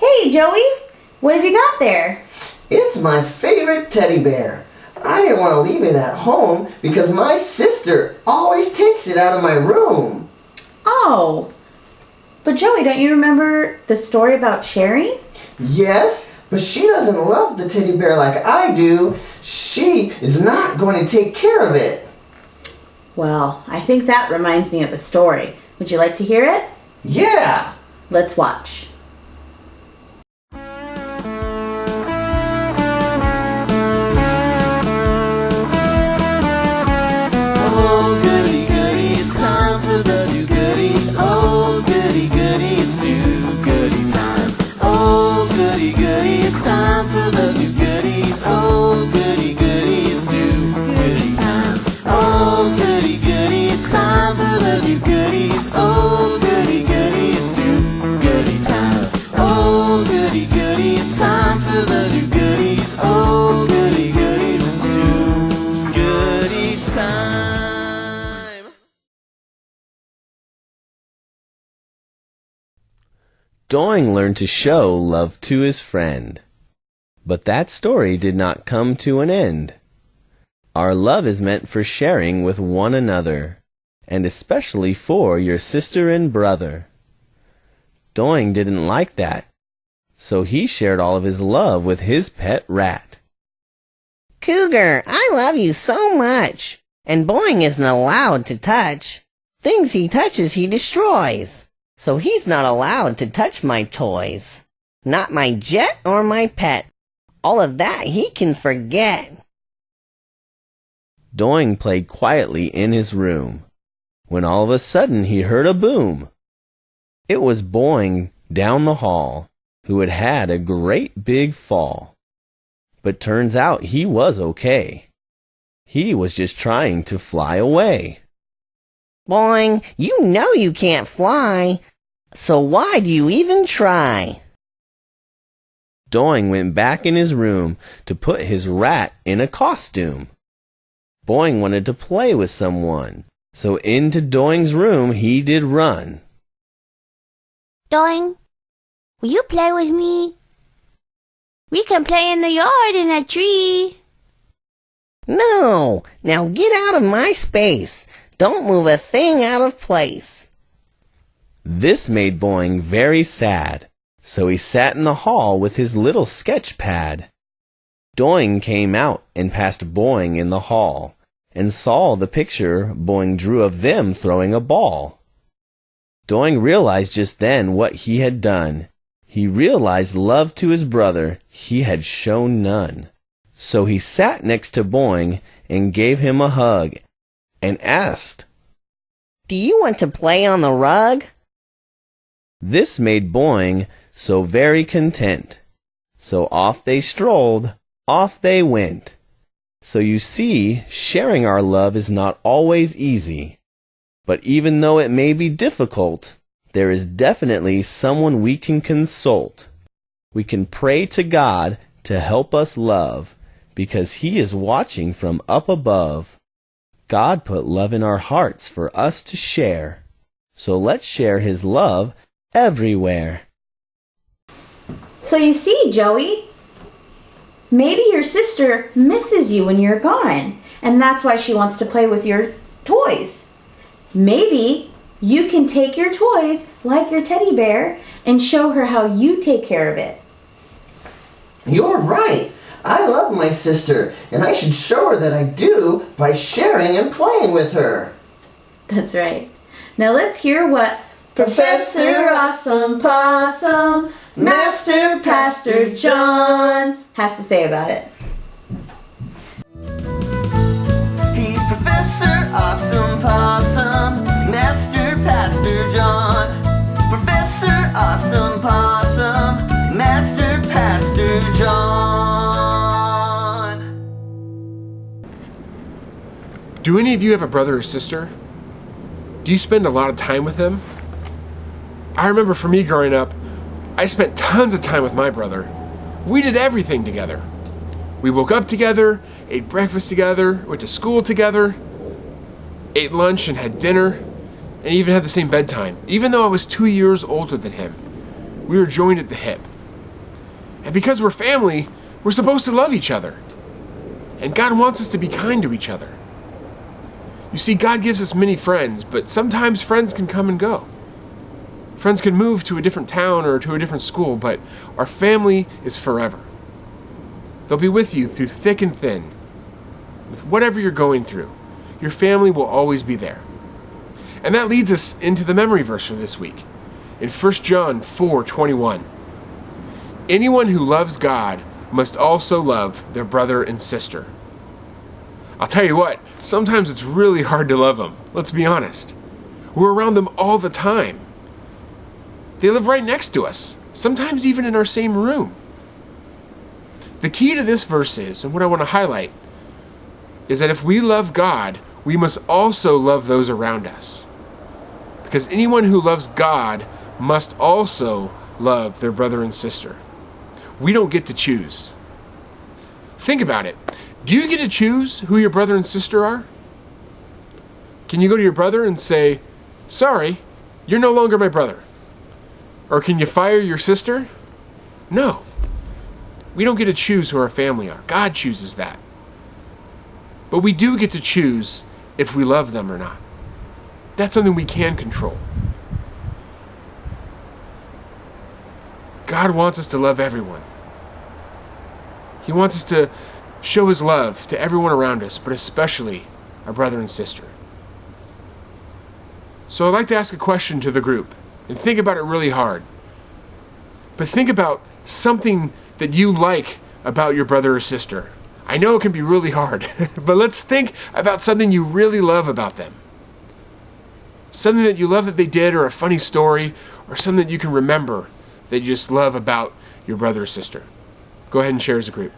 Hey, Joey. What have you got there? It's my favorite teddy bear. I didn't want to leave it at home because my sister always takes it out of my room. Oh. But Joey, don't you remember the story about sharing? Yes, but she doesn't love the teddy bear like I do. She is not going to take care of it. Well, I think that reminds me of a story. Would you like to hear it? Yeah. Let's watch. Oh, goody, goody, it's time for the do goodies. Oh, goody, goody, it's do goody time. Oh, goody, goody, it's time for the do goodies. Oh, goody, goody, it's do goody time. Oh, goody, goody, it's time for the do goodies. Oh, goody, goody, it's do goody time. Oh, goody, goody, it's time for the do goodies. Oh, goody, goody, it's do goody time. Doing learned to show love to his friend. But that story did not come to an end. Our love is meant for sharing with one another, and especially for your sister and brother. Doing didn't like that, so he shared all of his love with his pet rat. Cougar, I love you so much, and Boing isn't allowed to touch. Things he touches he destroys, so he's not allowed to touch my toys. Not my jet or my pet. All of that he can forget. Doing played quietly in his room, when all of a sudden he heard a boom. It was Boing down the hall, who had had a great big fall. But turns out he was okay. He was just trying to fly away. Boing, you know you can't fly, so why do you even try? Doing went back in his room to put his rat in a costume. Boing wanted to play with someone, so into Doing's room he did run. Doing, will you play with me? We can play in the yard in a tree. No, now get out of my space. Don't move a thing out of place. This made Boing very sad, so he sat in the hall with his little sketch pad. Doing came out and passed Boing in the hall, and saw the picture Boing drew of them throwing a ball. Doing realized just then what he had done. He realized love to his brother he had shown none. So he sat next to Boing and gave him a hug, and asked, Do you want to play on the rug? This made Boing so very content. So off they strolled, off they went. So you see, sharing our love is not always easy. But even though it may be difficult, there is definitely someone we can consult. We can pray to God to help us love, because He is watching from up above. God put love in our hearts for us to share. So let's share His love everywhere. So you see, Joey, maybe your sister misses you when you're gone, and that's why she wants to play with your toys. Maybe you can take your toys, like your teddy bear, and show her how you take care of it. You're right. I love my sister, and I should show her that I do by sharing and playing with her. That's right. Now let's hear what Professor Awesome Possum, Master Pastor John has to say about it. He's Professor Awesome Possum, Master Pastor John. Professor Awesome Possum, Master Pastor John. Do any of you have a brother or sister? Do you spend a lot of time with them? I remember for me growing up, I spent tons of time with my brother. We did everything together. We woke up together, ate breakfast together, went to school together, ate lunch and had dinner, and even had the same bedtime. Even though I was 2 years older than him, we were joined at the hip. And because we're family, we're supposed to love each other. And God wants us to be kind to each other. You see, God gives us many friends, but sometimes friends can come and go. Friends can move to a different town or to a different school, but our family is forever. They'll be with you through thick and thin. With whatever you're going through, your family will always be there. And that leads us into the memory verse for this week. In 1 John 4:21. Anyone who loves God must also love their brother and sister. I'll tell you what, sometimes it's really hard to love them. Let's be honest. We're around them all the time. They live right next to us, sometimes even in our same room. The key to this verse is, and what I want to highlight, is that if we love God, we must also love those around us. Because anyone who loves God must also love their brother and sister. We don't get to choose. Think about it. Do you get to choose who your brother and sister are? Can you go to your brother and say, "Sorry, you're no longer my brother"? Or can you fire your sister? No. We don't get to choose who our family are. God chooses that. But we do get to choose if we love them or not. That's something we can control. God wants us to love everyone. He wants us to show His love to everyone around us, but especially our brother and sister. So I'd like to ask a question to the group, and think about it really hard. But think about something that you like about your brother or sister. I know it can be really hard, but let's think about something you really love about them. Something that you love that they did, or a funny story, or something that you can remember that you just love about your brother or sister. Go ahead and share as a group.